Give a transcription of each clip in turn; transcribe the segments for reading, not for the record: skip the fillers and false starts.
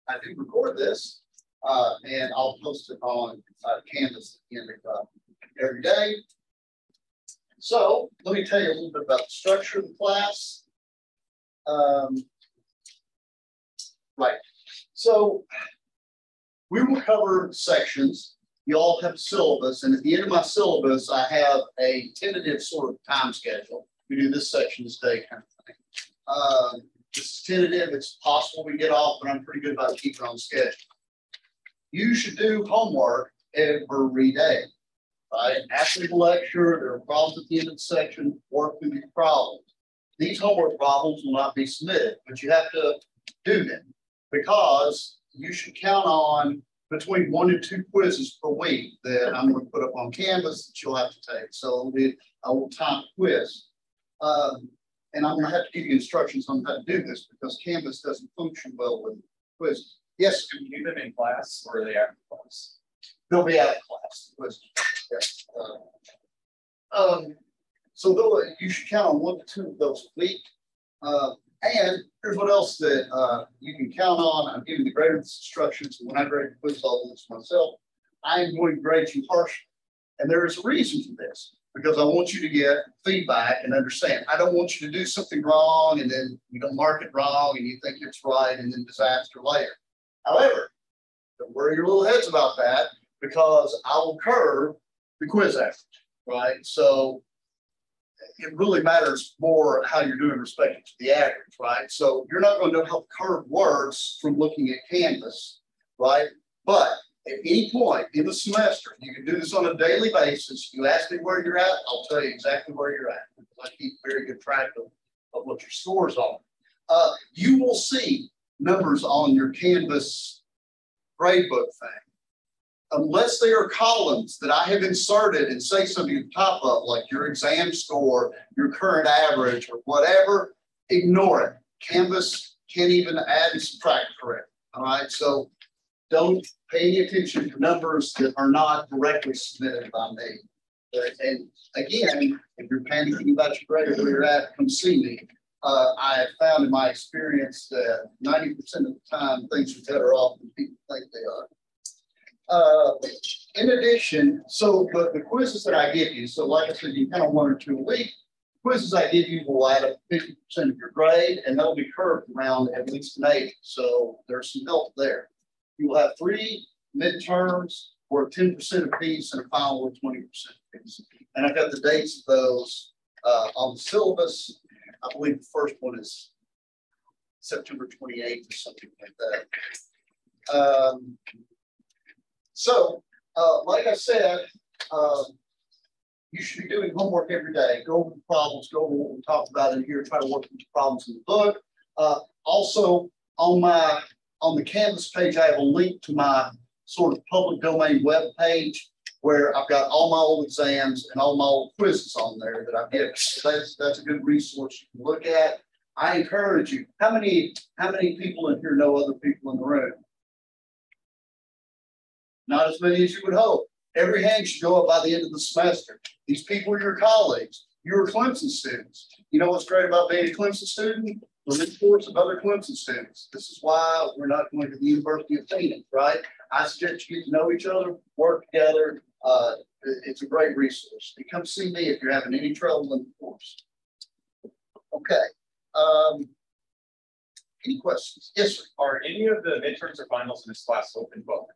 I do record this, and I'll post it on Canvas at the end of every day. So let me tell you a little bit about the structure of the class. Right. So we will cover sections. You all have a syllabus, and at the end of my syllabus, I have a tentative sort of time schedule. We do this section this day, kind of thing. This is tentative. It's possible we get off, but I'm pretty good about keeping on schedule. You should do homework every day. Right? After the lecture, there are problems at the end of the section. Work through these problems. These homework problems will not be submitted, but you have to do them because you should count on between 1 and 2 quizzes per week that I'm going to put up on Canvas that you'll have to take. So it'll be a time quiz. And I'm going to have to give you instructions on how to do this because Canvas doesn't function well with quizzes. Yes? Do you do them in class or are they after class? They'll be out of class. Yes. So you should count on 1 to 2 of those a week. And here's what else that you can count on. I'm giving the grading instructions. When I grade the quiz, I'll do this myself. I am going to grade you harshly. And there is a reason for this, because I want you to get feedback and understand. I don't want you to do something wrong and then you don't mark it wrong and you think it's right and then disaster later. However, don't worry your little heads about that because I will curve the quiz average, right? So it really matters more how you're doing respect to the average, right? So you're not going to know how the curve works from looking at Canvas, right? But at any point in the semester, you can do this on a daily basis. You ask me where you're at, I'll tell you exactly where you're at. I keep very good track of what your scores are. You will see numbers on your Canvas gradebook thing. Unless they are columns that I have inserted and say something at the top of, like your exam score, your current average, or whatever, ignore it. Canvas can't even add and subtract correctly. All right, so don't pay any attention to numbers that are not directly submitted by me. And again, if you're panicking about your grade or where you're at, come see me. I have found in my experience that 90% of the time things are better off than people think they are. In addition, so the quizzes that I give you, so like I said, you kind of 1 or 2 a week. Quizzes I give you will add up 50% of your grade, and they'll be curved around at least an 80. So there's some help there. You will have 3 midterms worth 10% apiece and a final with 20% apiece. And I've got the dates of those on the syllabus. I believe the first one is September 28th or something like that. So, like I said, you should be doing homework every day. Go over the problems, go over what we talked about in here, try to work with the problems in the book. Also, on the Canvas page, I have a link to my sort of public domain web page where I've got all my old exams and all my old quizzes on there that I've given. So that's a good resource you can look at. I encourage you. How many people in here know other people in the room? Not as many as you would hope. Every hand should go up by the end of the semester. These people are your colleagues. You're Clemson students. You know what's great about being a Clemson student? The reports of other Clemson students. This is why we're not going to the University of Phoenix, right? I suggest you get to know each other, work together. It's a great resource. And come see me if you're having any trouble in the course. Okay. Any questions? Yes, sir. Are any of the midterms or finals in this class open book?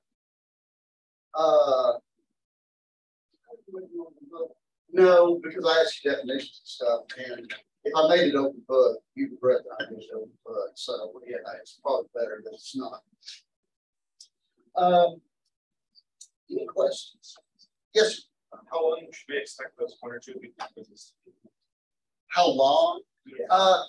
No, because I asked you definitions and stuff, and if I made it open book, you would read that I made it open book. So yeah, it's probably better that it's not. Any questions? Yes, sir. How long should we expect those 1 or 2 week quizzes? How long? Yeah.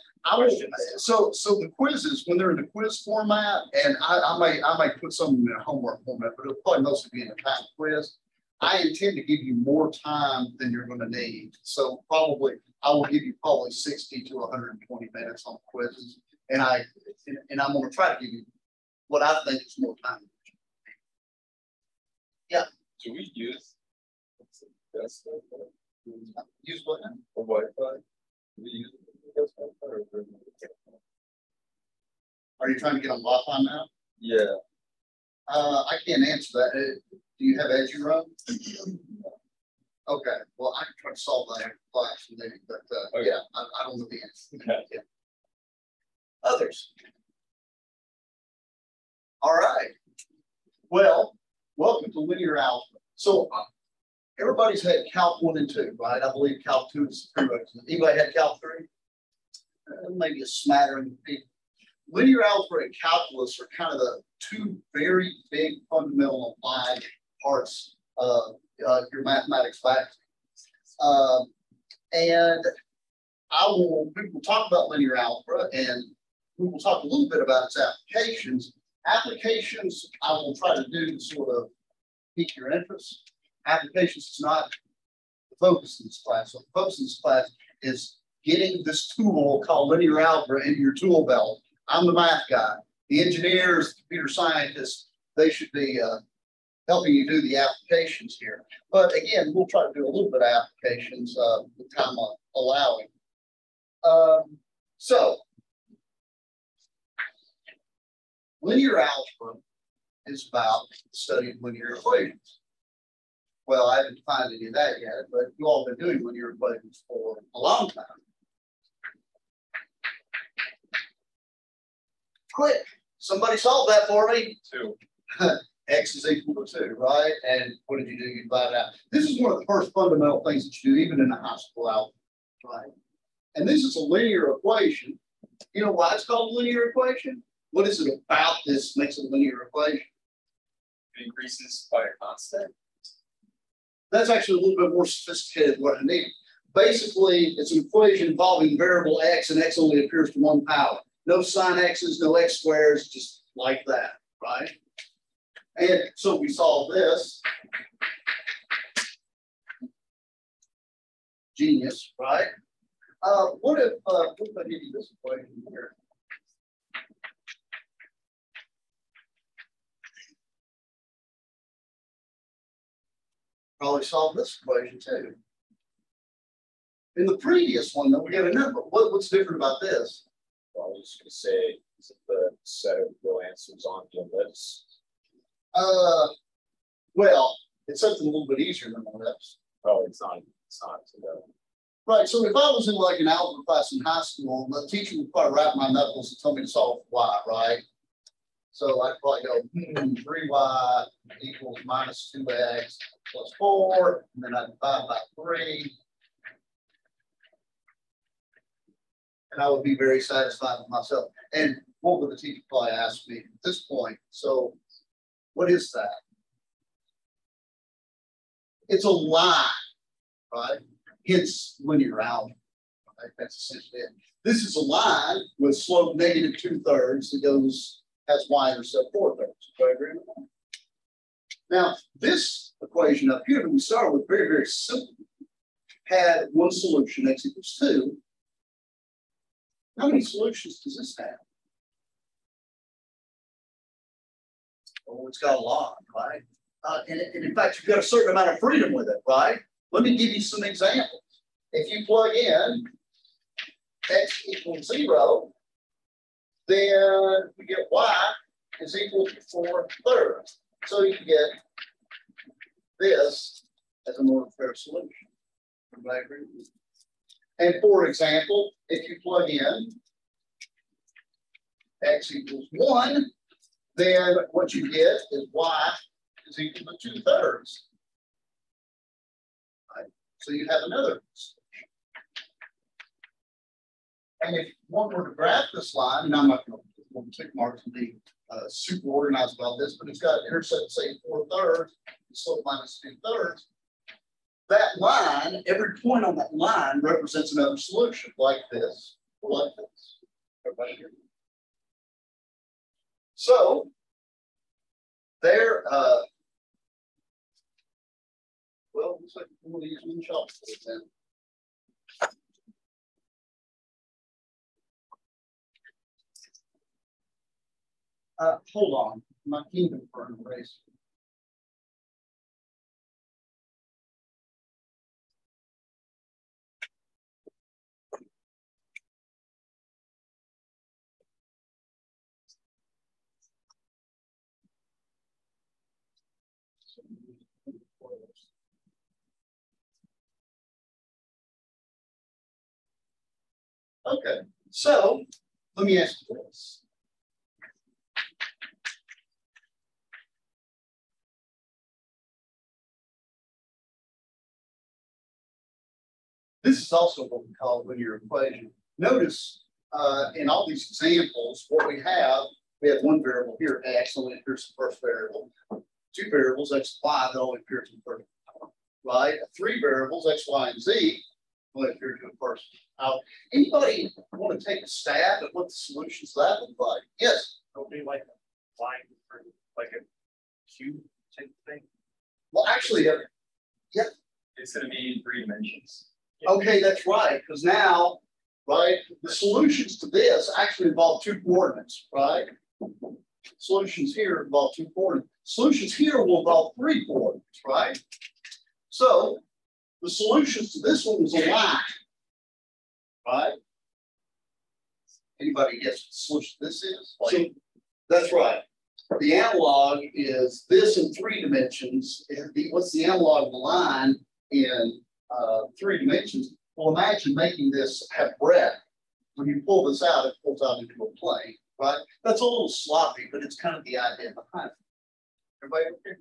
So the quizzes, when they're in the quiz format, and I might put some in the homework format, but it'll probably mostly be in a time quiz. I intend to give you more time than you're going to need. So probably I will give you probably 60 to 120 minutes on quizzes, and I'm going to try to give you what I think is more time. Yeah. Do we use use what now? or Wi-Fi? Do we use Are you trying to get on Wi-Fi now? Yeah. I can't answer that. Do you have algebra? Okay, well, I can try to solve that in class, maybe, but Okay. yeah, I don't know the answer. Okay. Yeah. Others? All right. Well, welcome to linear algebra. So everybody's had Calc 1 and 2, right? I believe Calc 2 is the prerequisite. Anybody had Calc 3? Maybe a smattering of people. Linear algebra and calculus are kind of the two very big fundamental applied parts of your mathematics faculty. And we will talk about linear algebra, and we will talk a little bit about its applications. Applications I will try to do to sort of pique your interest. Applications is not the focus of this class. So the focus of this class is getting this tool called linear algebra into your tool belt. I'm the math guy. The engineers, the computer scientists, they should be helping you do the applications here. But again, we'll try to do a little bit of applications with time allowing. So, linear algebra is about the study of linear equations. Well, I haven't defined any of that yet, but you all have been doing linear equations for a long time. Quick, somebody solve that for me. 2. X is equal to 2, right? And what did you do? You divide it out. This is one of the first fundamental things that you do, even in a high school algebra, right? And this is a linear equation. You know why it's called a linear equation? What is it about this makes it a linear equation? It increases by a constant. That's actually a little bit more sophisticated than what I need. Basically, it's an equation involving the variable x, and x only appears to one power. No sine x's, no x squares, just like that, right? And so we solve this. Genius, right? What if I give you this equation here? Probably solve this equation too. In the previous one, though, we got a number. What's different about this? Well, I was going to say, is it the set of real answers on the list? Well, it's something a little bit easier than the rest. Oh, it's not. Right. So if I was in like an algebra class in high school, the teacher would probably wrap my knuckles and tell me to solve for y, right? So I'd probably go 3y equals minus 2x plus 4, and then I'd divide by 3. And I would be very satisfied with myself. And what would the teacher probably ask me at this point? So what is that? It's a line, right? Hence linear algebra, right? That's essentially it. This is a line with slope negative 2/3 that has y-intercept 4/3. Do I agree with that? Now, this equation up here that we started with, very, very simple, had one solution, x equals 2. How many solutions does this have? Oh, it's got a lot, right? And in fact, you've got a certain amount of freedom with it, right? Let me give you some examples. If you plug in x equals 0, then we get y is equal to 4/3. So you can get this as a more fair solution. Everybody agree with me? And for example, if you plug in x equals 1, then what you get is y is equal to 2/3. Right? So you have another solution. And if one were to graph this line, and I'm not going to tick marks and be super organized about this, but it's got an intercept, say 4/3, slope minus 2/3. That line, every point on that line represents another solution, like this, or like this. Everybody here? So there, well, looks like one of these one shots then. Hold on, my kingdom for an erase. Okay, so let me ask you this. This is also what we call a linear equation. Notice in all these examples, what we have one variable here, x, only appears in the first variable. Two variables, x, y, that only appears in the first, right? Three variables, x, y, and z, only appear in the first. Anybody want to take a stab at what the solutions of that look like? Yes. It'll be like a line, like a cube type thing. Well, actually, yeah. It's going to be in 3 dimensions. Okay, that's right. Because now, right, the solutions to this actually involve 2 coordinates, right? Solutions here involve 2 coordinates. Solutions here will involve 3 coordinates, right? So the solutions to this one is a line, right? Anybody guess what the solution to this is? So, that's right. The analog is this in 3 dimensions. What's the analog of the line in 3 dimensions? Well, imagine making this have breadth. When you pull this out, it pulls out into a plane, right? That's a little sloppy, but it's kind of the idea behind it. Everybody okay?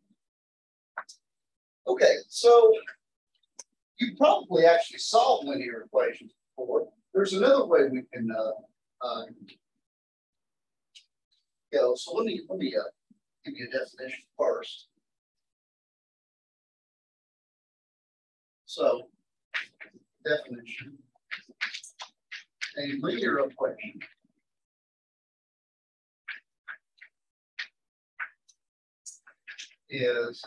Okay, so you probably actually solved linear equations before. There's another way we can go. So let me give you a definition first. So, definition. A linear equation is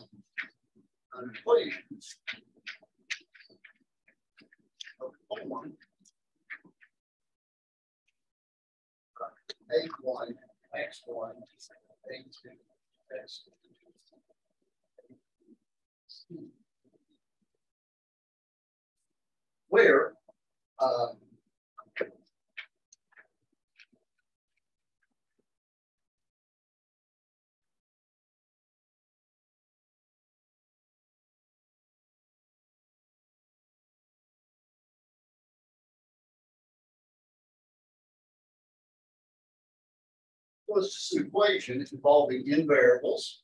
an equation of form A1, X1, A2, X2. Where was just an equation involving n variables,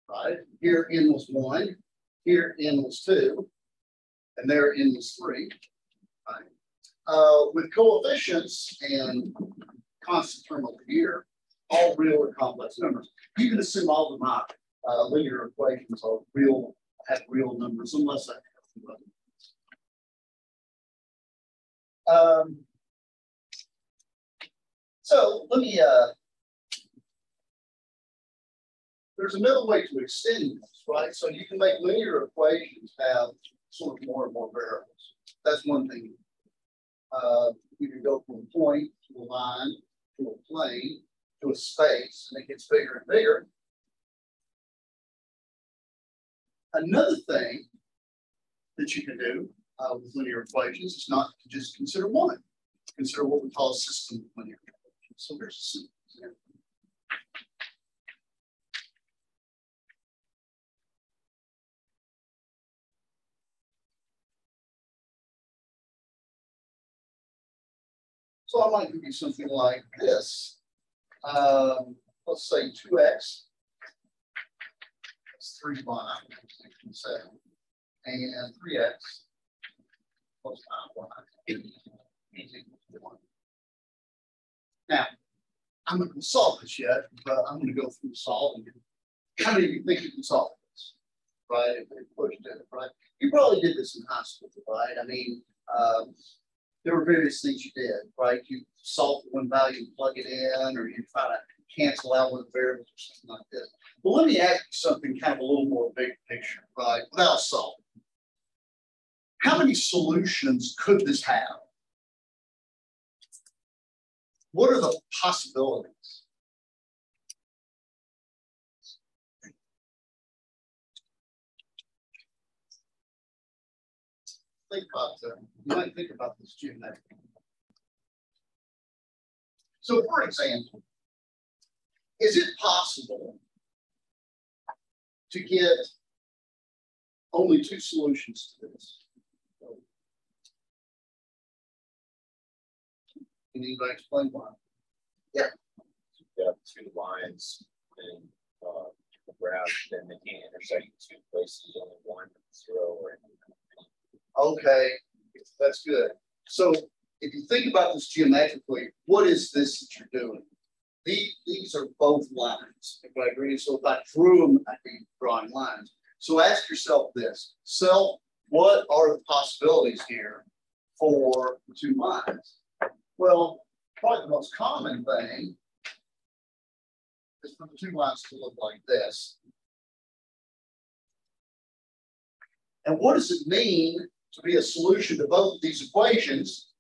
right? Here n was 1, here n was 2, and there n was 3, right? With coefficients and constant term over here, all real or complex numbers. You can assume all of my linear equations are have real numbers, unless I have so let me there's another way to extend this, right? So you can make linear equations have sort of more and more variables. That's one thing. You can go from a point to a line to a plane to a space, and it gets bigger and bigger. Another thing that you can do with linear equations is not to just consider one. Consider what we call a system of linear equations. So here's a simple example. So I might give you something like this. Let's say 2x. That's 3y, and 3x plus 5y is equal to 1. Now, I'm not going to solve this yet, but I'm going to go through solving it. How many of you think you can solve this? Right? If they pushed it, right? You probably did this in high school, right? I mean, there were various things you did, right? You solve one value and plug it in, or you try to cancel out one variable or something like this. But let me ask you something kind of a little more big picture, right? Without solving. How many solutions could this have? What are the possibilities? Think about that. You might think about this too. So, for example, is it possible to get only two solutions to this. Can anybody explain why? Yeah. You have two lines and the graph, then they can't intersect in two places, only one, 0, or okay, that's good. So if you think about this geometrically, what is this that you're doing? These are both lines. Everybody agree? So if I drew them, I'd be drawing lines. So ask yourself this: self, what are the possibilities here for the two lines? Well, probably the most common thing is for the two lines to look like this. And what does it mean to be a solution to both of these equations?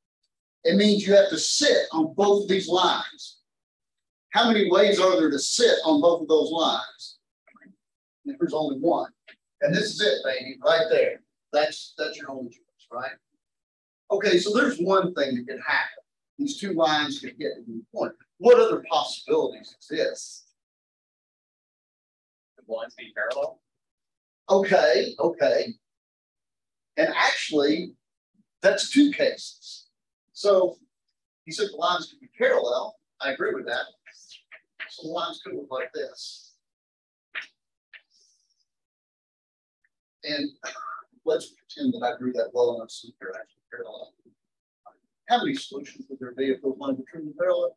It means you have to sit on both of these lines. How many ways are there to sit on both of those lines? There's only one. And this is it, baby, right there. That's your only choice, right? Okay, so there's one thing that could happen. These two lines could get to the point. What other possibilities exist? The lines be parallel? Okay. And actually, that's two cases. So he said the lines could be parallel. I agree with that. So the lines could look like this. And let's pretend that I drew that well enough so they're actually parallel. How many solutions would there be if those lines were truly parallel?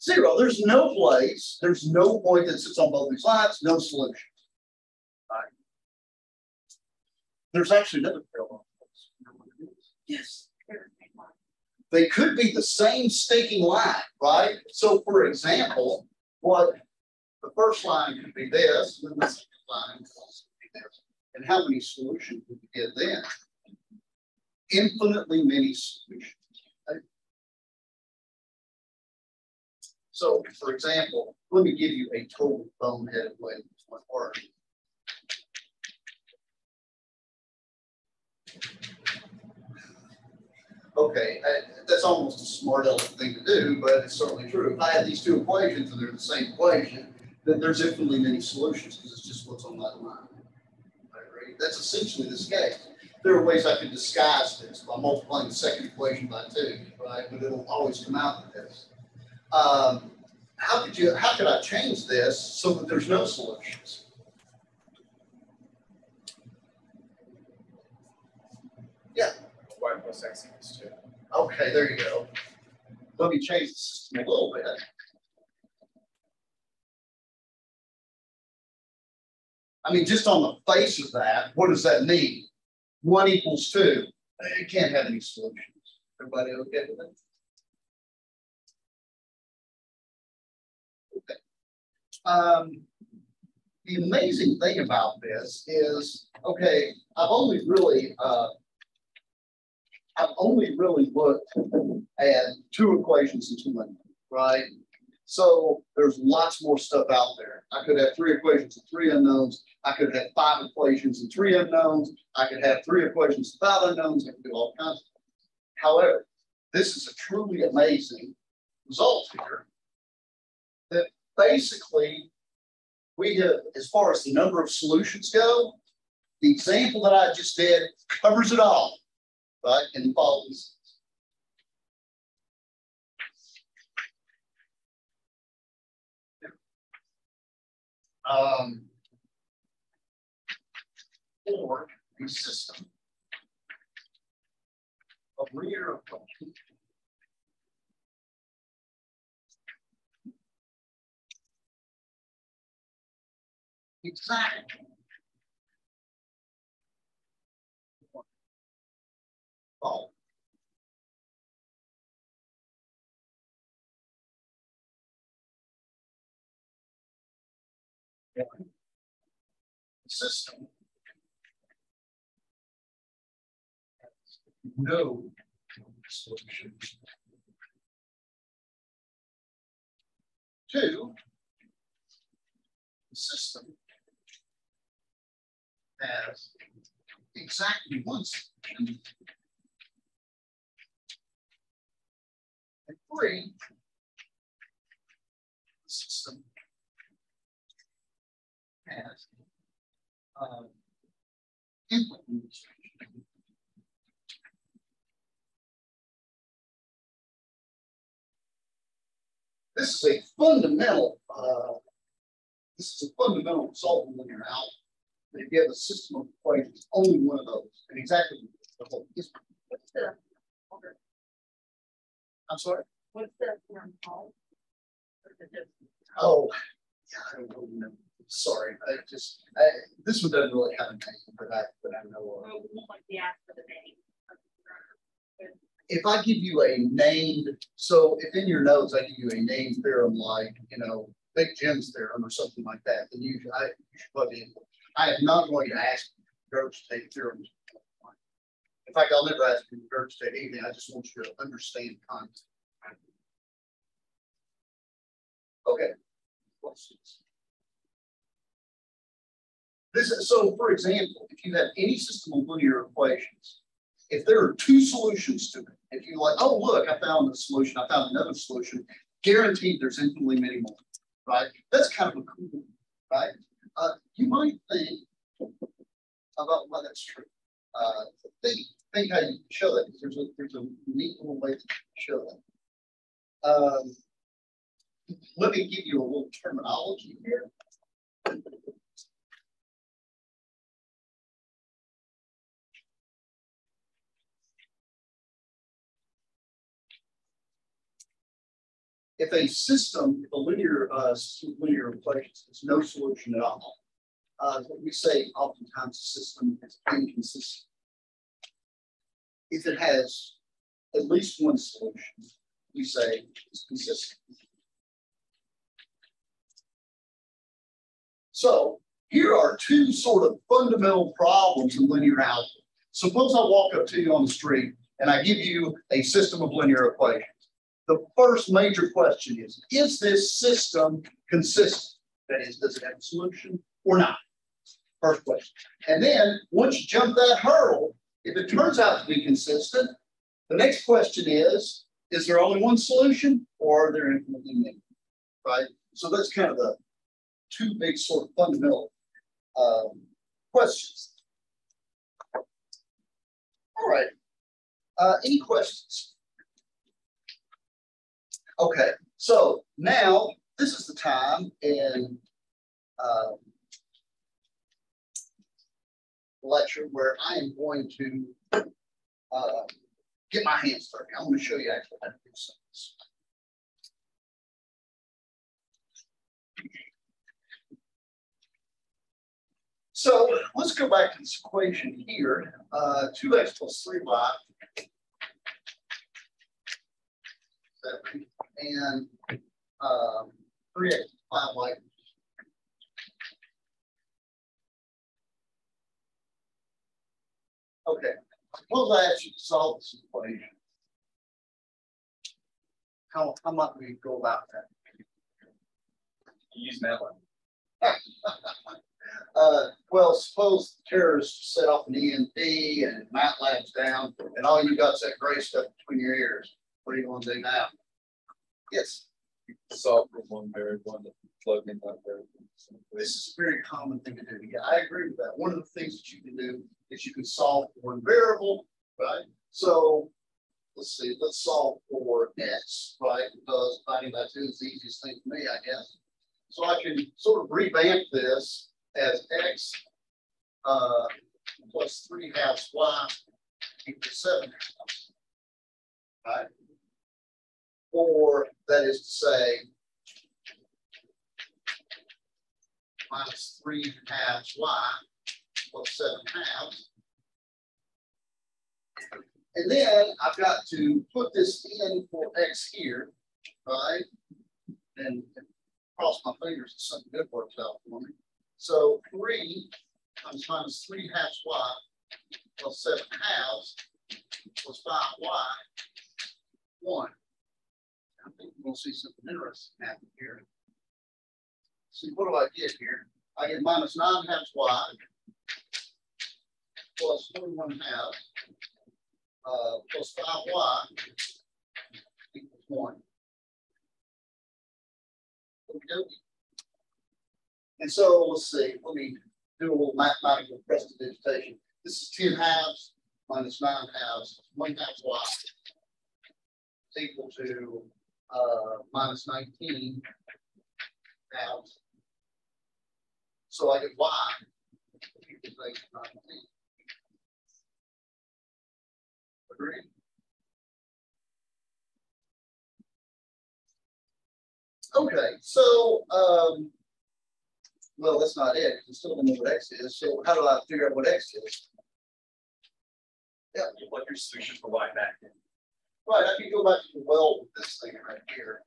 0. There's no place, there's no point that sits on both these lines, no solution. All right. There's actually another parallel place. You know what it is? Yes. They could be the same staking line, right? So for example, what the first line could be this, and then the second line could also be this. And how many solutions would you get then? Infinitely many solutions. Right? So for example, let me give you a total boneheaded way this might work. Okay, that's almost a smart aleck thing to do, but it's certainly true. If I have these two equations and they're the same equation, then there's infinitely many solutions because it's just what's on that line. Right? That's essentially this case. There are ways I could disguise this by multiplying the second equation by 2, right? But it'll always come out with this. How could I change this so that there's no solutions? Yeah. Y plus x equals 2. Okay, there you go. Let me change the system a little bit. I mean, just on the face of that, what does that mean? 1 equals 2. It can't have any solutions. Everybody okay with that? Okay. The amazing thing about this is, okay, I've only really looked at 2 equations and 2 unknowns, right? So there's lots more stuff out there. I could have 3 equations and 3 unknowns. I could have 5 equations and 3 unknowns. I could have 3 equations and 5 unknowns. I could do all kinds of things. However, this is a truly amazing result here that basically we have, as far as the number of solutions go, the example that I just did covers it all, right? And follows. Or a system of linear equations exactly follow. System has no solutions. 2, the system has exactly 1 solution. And 3, the system has input demonstration. This is a fundamental. This is a fundamental result in linear algebra. If you have a system of equations, only one of those, and exactly the whole history. What's the order? I'm sorry. What's the term called? Oh, yeah, I don't really know. Sorry, this one doesn't really have a name, but I know. Well, we want to ask for the name. If I give you a named, so if in your notes I give you a named theorem like, Big Jim's theorem or something like that, then you should plug in. I am not going to ask you to regurgitate theorems. In fact, I'll never ask you to regurgitate anything. I just want you to understand concept. Okay. So, for example, if you have any system of linear equations, if there are two solutions to it, if you're like, oh, look, I found a solution, I found another solution, guaranteed there's infinitely many more, right? That's kind of a cool one, right? You might think about why that's true. Think how you can show that, because there's a neat little way to show that. Let me give you a little terminology here. If a system, if a linear system of linear equations has no solution at all, what we say oftentimes a system is inconsistent. If it has at least one solution, we say it's consistent. So here are two sort of fundamental problems in linear algebra. Suppose I walk up to you on the street and I give you a system of linear equations. The first major question is this system consistent? That is, does it have a solution or not? First question. And then once you jump that hurdle, if it turns out to be consistent, the next question is there only one solution or are there infinitely many? Right? So that's kind of the two big sort of fundamental questions. All right. Any questions? Okay, so now this is the time in the lecture where I am going to get my hands dirty. I'm going to show you actually how to do some of this. So let's go back to this equation here. 2x plus 3y. And 3x 5y. Okay, suppose I ask you to solve this equation. How might we go about that? Use MATLAB. Well, suppose the terrorists set off an EMP and MATLAB's down, and all you got is that gray stuff between your ears. What are you going to do now? Yes. Solve for one variable and plug in that variable. This is a very common thing to do. Yeah, I agree with that. One of the things that you can do is you can solve for one variable, right? So let's see, let's solve for x, right? Because dividing by 2 is the easiest thing for me, I guess. So I can sort of revamp this as x plus 3 halves y equals 7 halves, right? Or that is to say, minus 3 halves y plus 7 halves. And then I've got to put this in for x here, right? And cross my fingers that something good works out for me. So 3 times minus 3 halves y plus 7 halves plus 5y, 1. I think we'll see something interesting happen here. See, what do I get here? I get minus 9 halves y plus 41 halves plus 5y equals 1. And so let's see, let me do a little mathematical prestidigitation. This is 10 halves minus 9 halves. 1 half y is equal to minus 19 halves. So I get y equals 19. Agree? Okay, so well, that's not it. I still don't know what x is. So how do I figure out what x is? Yeah, You plug your solution for y back in. right. I can go back to the well with this thing right here.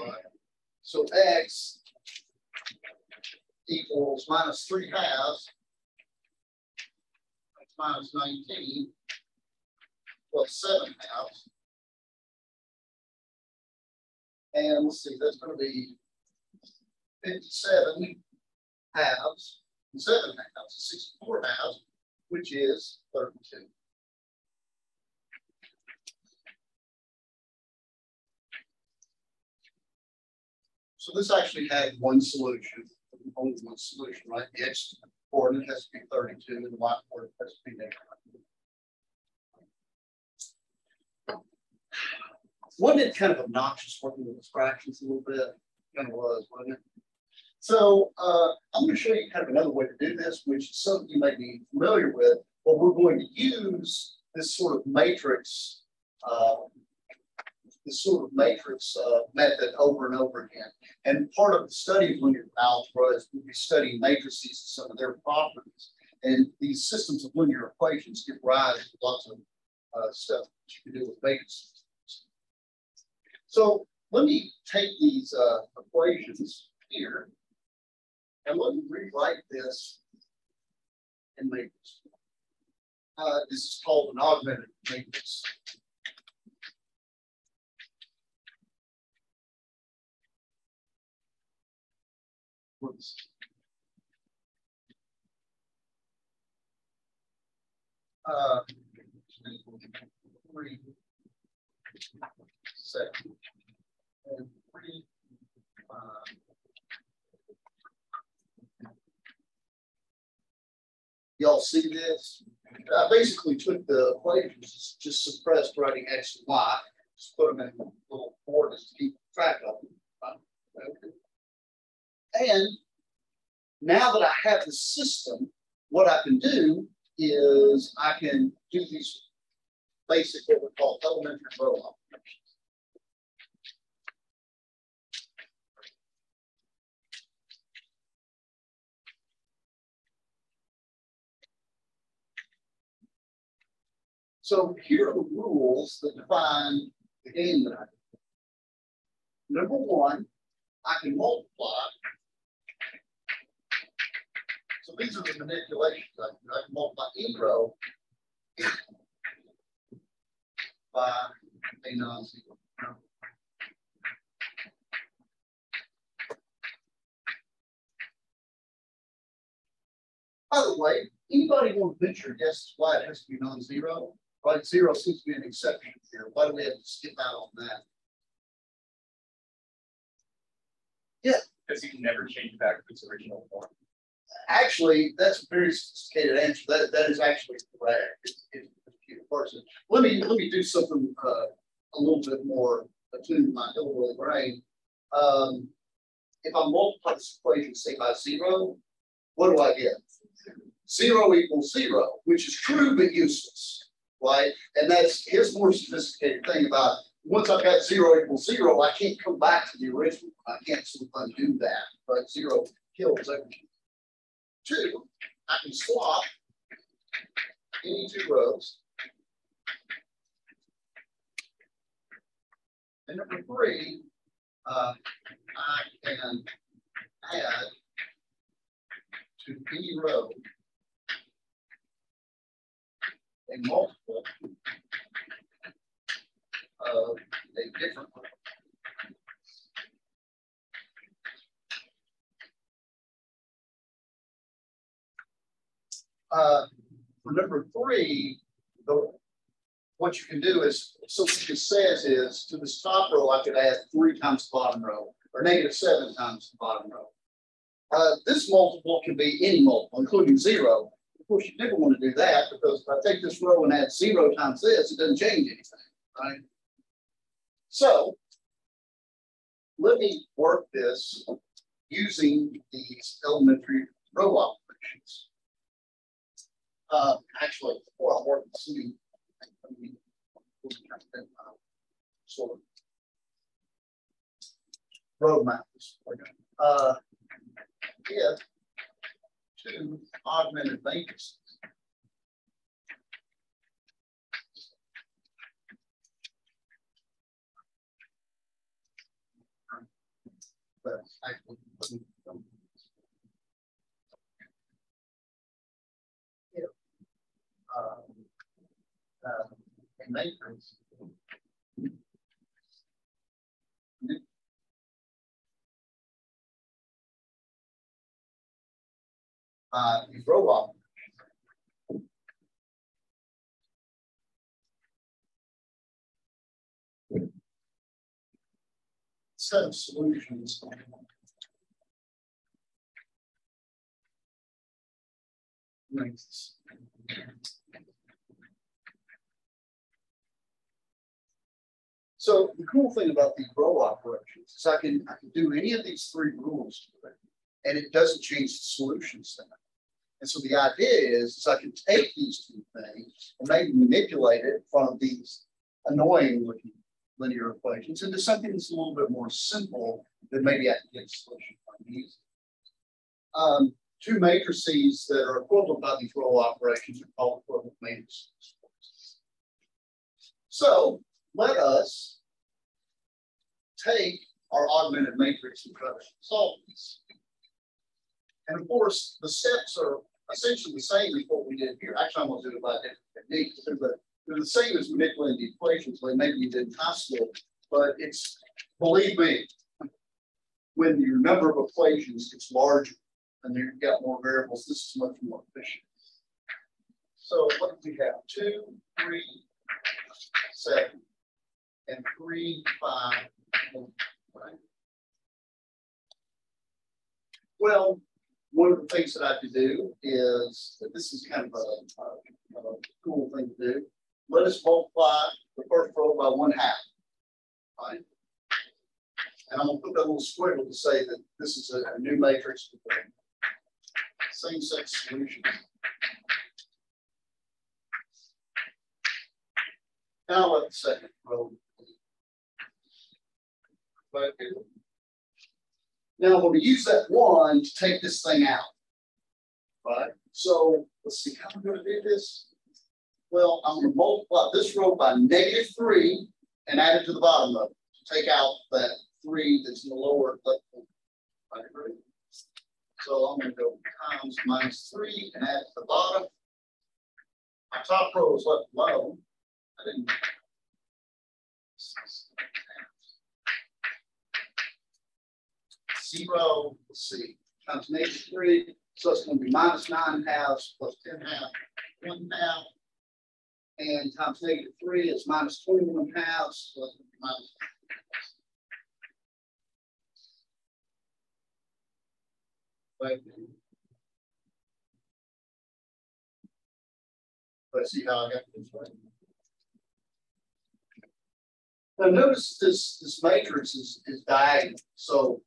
Right. So x equals minus 3 halves. That's minus 19 plus 7 halves. And let's see, that's going to be 57 halves and 7 halves, 64 halves, which is 32. So this actually had one solution, only one solution, right? The x coordinate has to be 32 and the y coordinate has to be negative. Wasn't it kind of obnoxious working with fractions a little bit? Kind of was, wasn't it? So I'm going to show you kind of another way to do this, which is something you may be familiar with, but we're going to use this sort of matrix, method over and over again. And part of the study of linear algebra is we'll be studying matrices and some of their properties. And these systems of linear equations give rise to lots of stuff that you can do with matrices. So let me take these equations here and let me rewrite this in matrix. This is called an augmented matrix. Whoops. Three, 7, and 3, 5. Y'all see this? I basically took the equations, just suppressed writing x and y, just put them in little coordinates to keep track of them. And now that I have the system, what I can do is I can do these basic, what we call elementary row operations. So here are the rules that define the game that I do. Number one, I can multiply. So these are the manipulations I can do. I can multiply any row by a non-zero. By the way, anybody want to venture a guess why it has to be non-zero? Right, 0 seems to be an exception here. Why do we have to skip out on that? Yeah. Because you can never change it back to its original form. Actually, that's a very sophisticated answer. That is actually correct. It's a computer person. Let me do something a little bit more attuned to my hillbilly brain. If I multiply this equation, say by 0, what do I get? 0 equals 0, which is true but useless. Right? And here's more sophisticated thing about once I've got 0 equals 0, I can't come back to the original. I can't sort of undo that, but 0 kills everything. 2, I can swap any 2 rows. And number 3, I can add to any row a multiple of a different row. For number 3, what you can do is, so what it says is to this top row, I could add 3 times the bottom row, or -7 times the bottom row. This multiple can be any multiple, including 0. Of course, you never want to do that because if I take this row and add 0 times this, it doesn't change anything, right? So let me work this using these elementary row operations. Actually, before I work this, sort of road maps. If two augmented matrices but actually if a matrix the row operation set of solutions lengths. So the cool thing about these row operations is I can do any of these 3 rules to it, and it doesn't change the solution set. And so the idea is I can take these 2 things and maybe manipulate it from these annoying looking linear equations into something that's a little bit more simple that maybe I can get a solution from these. 2 matrices that are equivalent by these row operations are called equivalent matrices. So let us take our augmented matrix and try to solve this. And of course, the steps are essentially the same as what we did here. Actually, I'm going to do it by a different technique. They're the same as manipulating the equations like maybe you did in high school, but it's, believe me, when your number of equations gets larger and you've got more variables, this is much more efficient. So what do we have? 2, 3, 7, and 3, 5, 1, right? Well, one of the things that I could do is, this is kind of a cool thing to do. Let us multiply the first row by 1/2, right? And I'm going to put that little squiggle to say that this is a new matrix with the same set of solutions. Now let the second row. Now I'm going to use that 1 to take this thing out, right? So let's see how I'm going to do this. Well, I'm going to multiply this row by -3 and add it to the bottom of it to take out that 3 that's in the lower left hand. Right? So I'm going to go times -3 and add it to the bottom. My top row is left alone. I didn't. 0, let's see, times -3, so it's going to be -9/2 plus 10/2, 1/2, and times -3 is -21/2, so it's going to be minus. Let's see how I got this right. Now notice this matrix is diagonal, so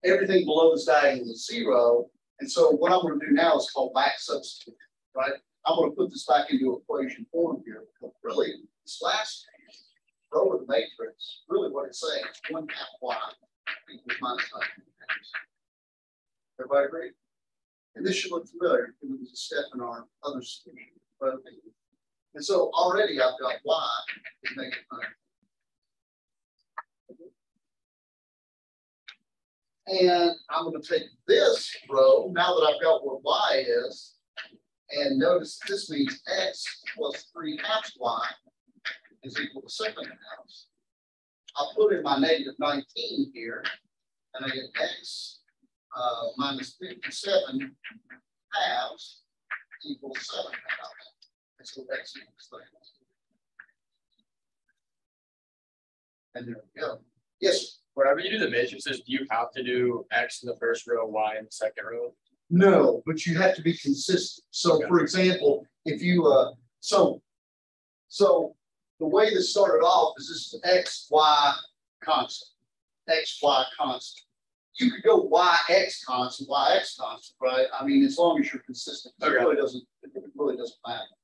everything below this diagonal is 0. And so what I'm going to do now is called back substitute, right? I'm going to put this back into equation form here. Because really, this last row of the matrix, really what it's saying is 1/2 y equals -9. Everybody agree? And this should look familiar. It was a step in our other solution. And so already I've got y is -9. And I'm going to take this row, now that I've got what y is, and notice this means x plus 3/2 y is equal to 7/2. I'll put in my -19 here, and I get x minus 57 halves equals 7/2. And so x equals 3. And there we go. Yes. Whenever you do the matrices, do you have to do X in the first row, Y in the second row? No, but you have to be consistent. So, Okay. for example, if you so the way this started off is this is X, Y constant, X, Y constant. You could go Y, X constant, Y, X constant, right? I mean, as long as you're consistent, Okay. it really doesn't matter.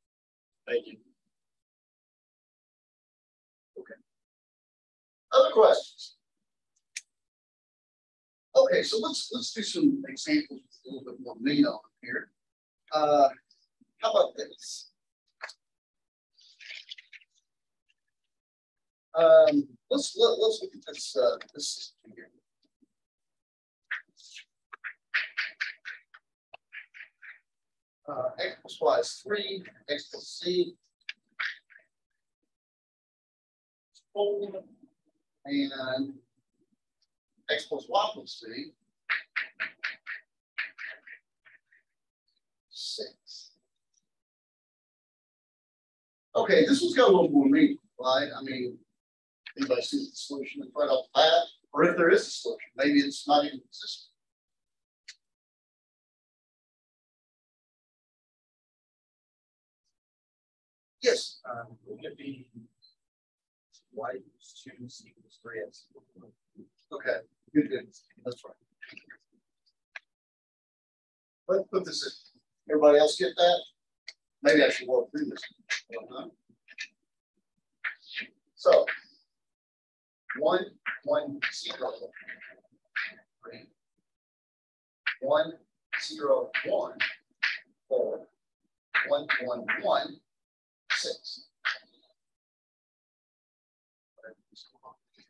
Thank you. Other questions? Okay, so let's do some examples with a little bit more meat on here. How about this? Let's look at this this system here. X plus Y is 3, X plus C. And X plus Y plus C. 6. Okay, this one's got a little more meat, right? I mean, anybody sees the solution and right off the bat, or if there is a solution, maybe it's not even consistent. Yes. Would it be Y equals 2, C equals 3, X? Okay. Good. That's right. Let's put this in. Everybody else get that? Maybe I should walk through this. So 1, 1, 0, 3, 1, 0, 1, 4, 1, 1, 1, 6.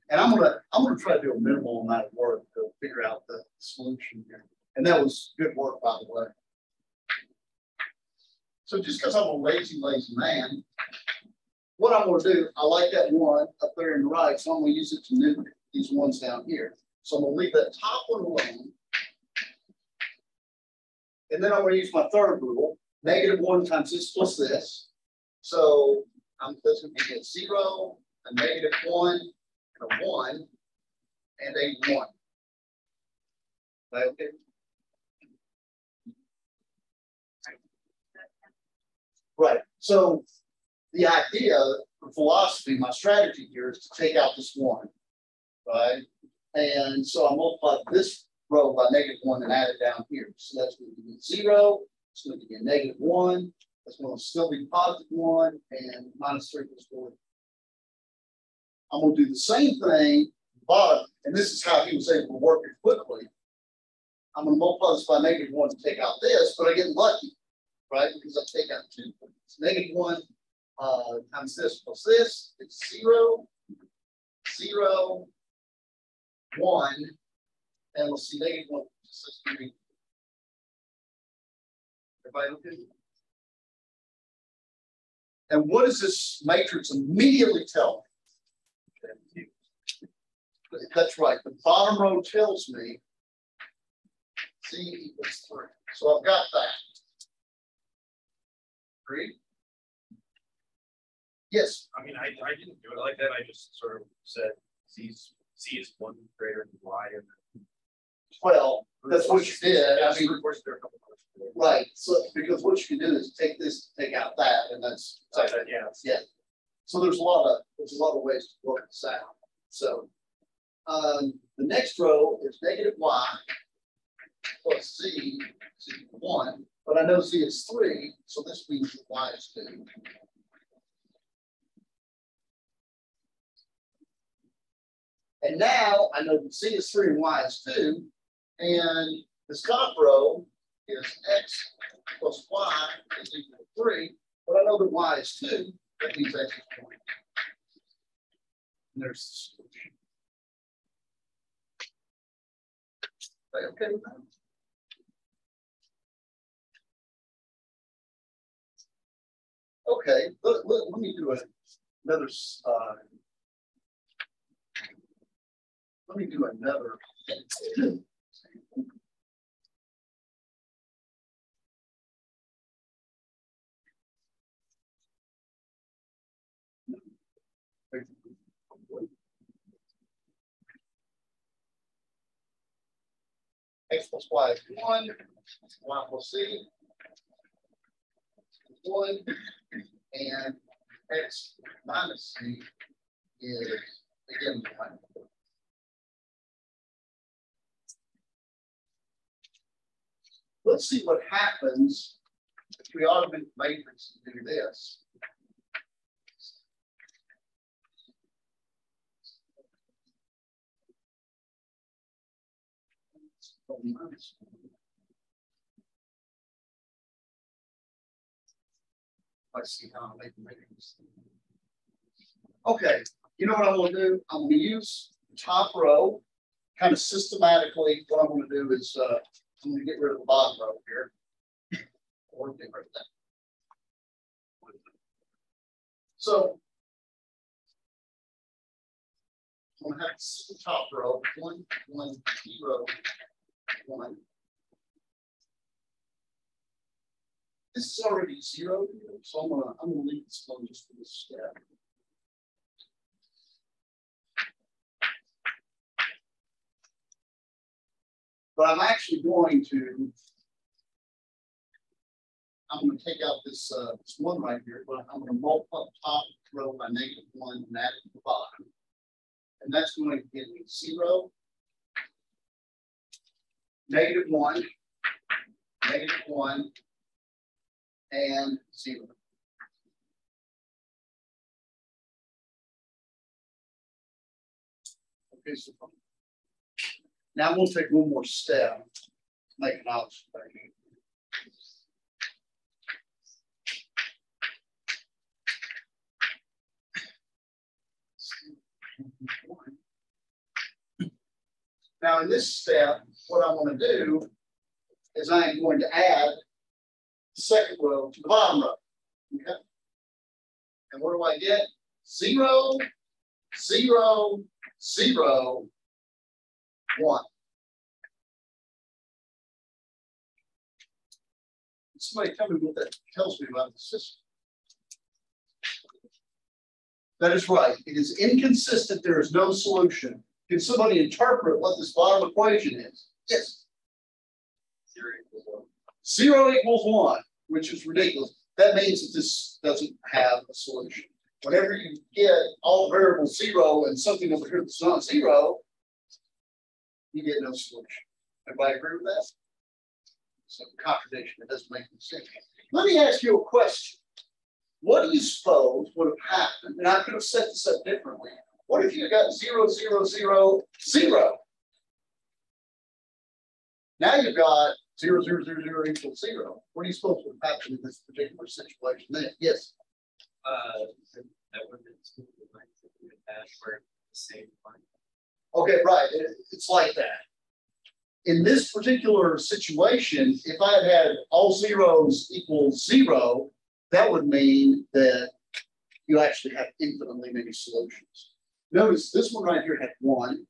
And I'm gonna try to do a minimal amount of work to figure out the solution here. And that was good work, by the way. So just because I'm a lazy man, what I'm going to do, I like that 1 up there in the right, so I'm going to use it to numerate these ones down here. So I'm going to leave that top one alone. And then I'm going to use my third rule, -1 times this plus this. So that's going to be a 0, a -1, and a 1, and a 1. Okay. Right. So the idea for philosophy, my strategy here is to take out this 1, right? And so I multiply this row by -1 and add it down here. So that's going to be 0. It's going to be a -1. That's going to still be +1, and -3 equals 4. I'm going to do the same thing, but, and this is how he was able to work it quickly. I'm going to multiply this by -1 to take out this, but I get lucky, right? Because I take out 2. It's -1 times this plus this. It's 0, 0, 1, and we'll see -1. Everybody okay? And what does this matrix immediately tell me? That's right. The bottom row tells me C equals 3. So I've got that. Agreed? Yes. I mean, I didn't do it like that. I just sort of said C is 1 greater than Y. And Well, that's what you did. I mean, there are a couple of right. So because what you can do is take this, take out that, and that's yeah. So there's a lot of ways to work this out. So the next row is -Y plus Z is equal to 1, but I know Z is 3, so this means that Y is 2. And now I know that Z is 3 and Y is 2, and this top row is X plus Y is equal to 3, but I know that Y is 2, that means X is 20. And there's the solution. Are you okay with that? Okay, let me do another. Let me do another. x plus y is 1, y plus c 1, and x minus c is again 1. Let's see what happens if we augment the matrix and do this. Let's see how I make the matrix. Okay, you know what I'm going to do? I'm going to use the top row kind of systematically. What I'm going to do is I'm going to get rid of the bottom row here. Or get rid of that. So I'm going to have the top row 1, 1, 0, 1. This is already 0 here, so I'm gonna leave this one just for this step. But I'm actually going to take out this, this 1 right here, but I'm going to multiply the top row by -1 and add it to the bottom. And that's going to give me 0, -1, -1, and 0. Okay, so now we'll take one more step, make an observation. Now, in this step, what I'm going to do is I am going to add the second row to the bottom row. Okay. And what do I get? 0, 0, 0, 1. Somebody tell me what that tells me about the system. That is right. It is inconsistent. There is no solution. Can somebody interpret what this bottom equation is? Yes. 0 equals 1, which is ridiculous. That means that this doesn't have a solution. Whenever you get all variables 0 and something over here that's not 0, you get no solution. Everybody agree with that? It's a contradiction. It doesn't make any sense. Let me ask you a question. What do you suppose would have happened? And I could have set this up differently. What if you got 0, 0, 0, 0? Now you've got 0, 0, 0, 0 equals 0. What do you suppose would have happened in this particular situation then? Yes. That would have been the same line. Okay, right. It's like that. In this particular situation, if I had all zeros equal 0, that would mean that you actually have infinitely many solutions. Notice this one right here had 1.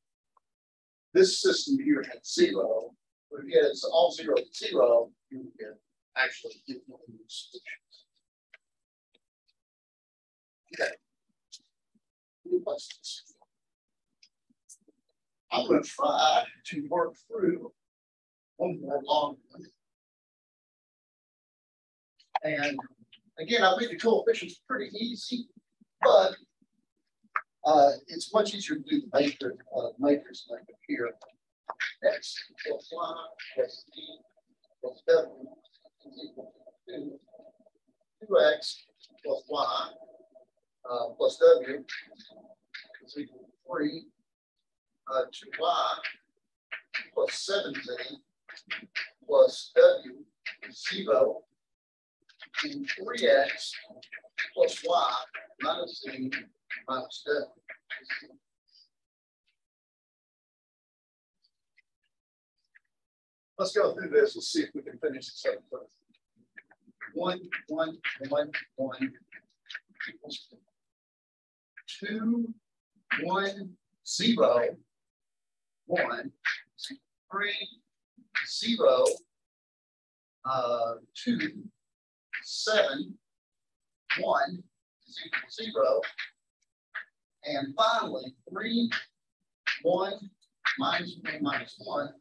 This system here had 0. But if you had all 0 at 0, you would get actually infinitely many solutions. Okay. Any questions? I'm going to try to work through one more long one. And again, I made the coefficients pretty easy, but it's much easier to do the matrix like here. X plus y plus d plus w is equal to 2x plus y plus w is equal to 3. 2y plus 17 plus w is 0. And 3x plus y minus c minus w. Let's go through this. Let's see if we can finish this up first. 1, 1, 1, 1 equals 2, 1, 0, 1, 3, 0, 2, 7, 1 is equal to 0. And finally, 3, 1 minus 1 minus 1.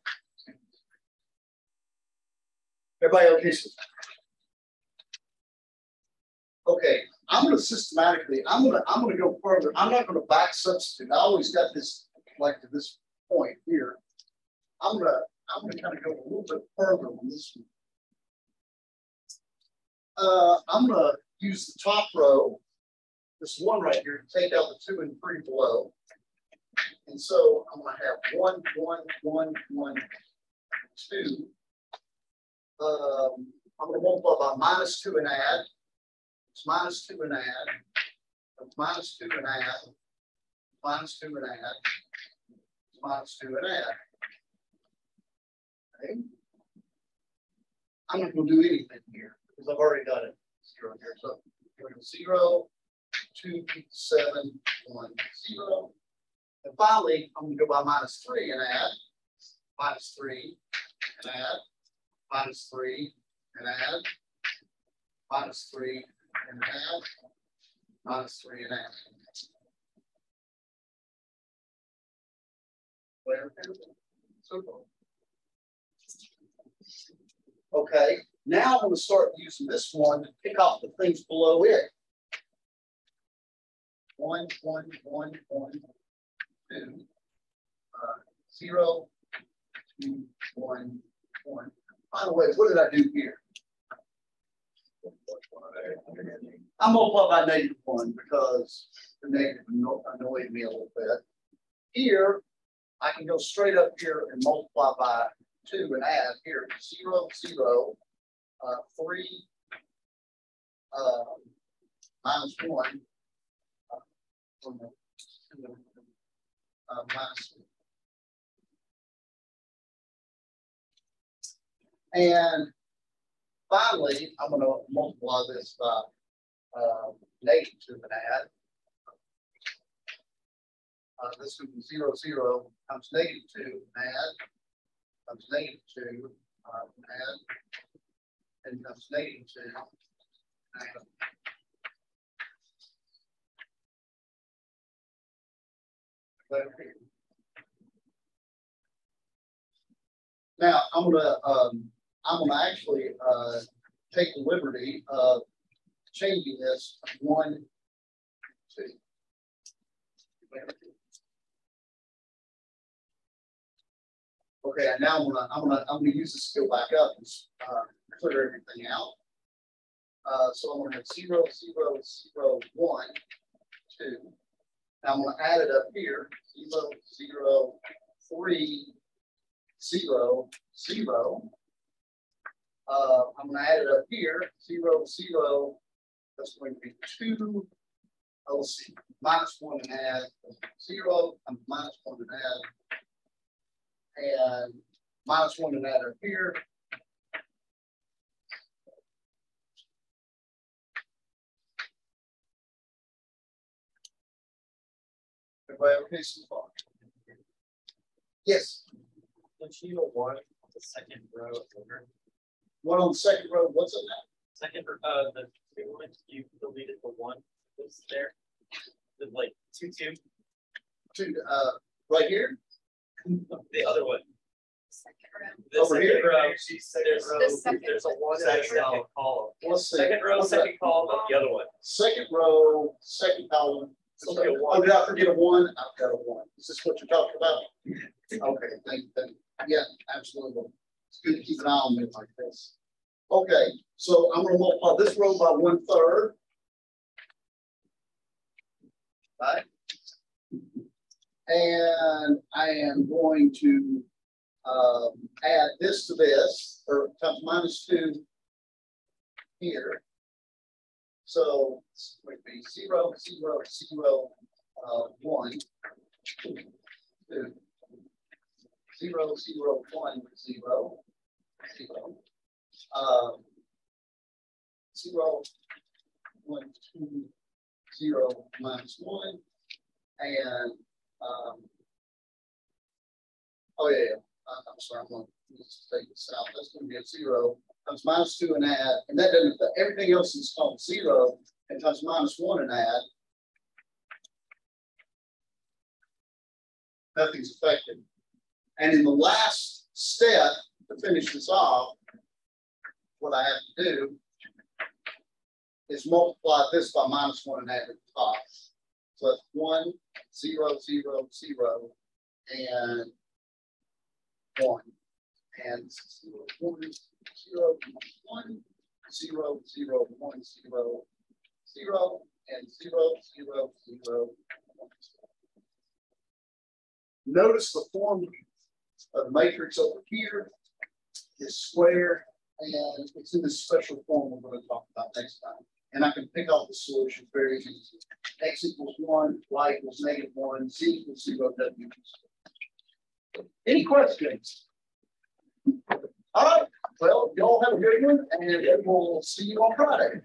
Everybody okay? Okay, I'm gonna systematically, I'm gonna go further. I'm not gonna back substitute. I always got this like to this point here. I'm gonna kind of go a little bit further on this one. I'm gonna use the top row, this one right here, to take out the 2 and 3 below. And so I'm gonna have 1, 1, 1, 1, 2. I'm gonna multiply by -2 and add. It's -2 and add. It's -2 and add. -2 and add. It's -2 and add. Okay. I'm not going to do anything here because I've already got it 0 here. So we're going to 0, 2, 7, 1, 0. And finally, I'm going to go by -3 and add. -3 and add. -3 and add. -3 and add. -3 and add. Okay, now I'm going to start using this one to pick off the things below it. 1, 1, 1, 1, 2, 0, 2, 1, 1. By the way, what did I do here? I multiplied by -1 because the negative annoyed me a little bit. Here, I can go straight up here and multiply by 2 and add here 0, 0, 3, -1, -2. And finally, I'm going to multiply this by -2 and add. This would be 0, 0 times -2 and add. Times -2 and add. And times -2 and add. Now I'm gonna actually take the liberty of changing this 1, 2. Okay, and now I'm gonna use this to go back up and clear everything out. So I'm gonna have 0, 0, 0, 1, 2. Now I'm gonna add it up here. 0, 0, 3, 0, 0. I'm gonna add it up here. 0, 0. That's going to be 2. Let's see, -1 and add 0. -1 and add. And -1 and add up here. Everybody okay so far? Yes. The shield 1, the second row over. One on the second row. What's it now? Second, the 2 one, you deleted the 1 was there. The like 2, 2. Right here. The other one. Second row. The Over second here? row. There's a 1 Second column. Let's see. Second row, second column, the other one. Second row, second column. Okay, Oh, did I forget a 1? I've got a 1. Is this what you're talking about? Okay, thank you. Yeah, absolutely. It's good to keep an eye on it like this. Okay, so I'm going to multiply this row by 1/3. Right? And I am going to add this to this, or times -2 here. So this would be 0, 0, 0, 1, 2, 0, 0, 1, 0, 0. 0, 1, 2, 0, -1, and oh yeah, I'm sorry, I'm going to take this out. That's going to be a 0 times -2 and add, and that doesn't. Everything else is called 0 and times -1 and add. Nothing's affected. And in the last step to finish this off, what I have to do is multiply this by -1 and add it to the top. So that's 1, 0, 0, 0, and 1. And 0, 1, 0, 1, 0, 0, 1, 0, 0, and 0, 0, 0, 1. Notice the form of the matrix over here is square, and it's in this special form we're going to talk about next time. And I can pick out the solution very easily. X equals 1, y equals -1, z equals 0, w equals 0. Any questions? All right. Well, y'all have a good one, and we'll see you on Friday.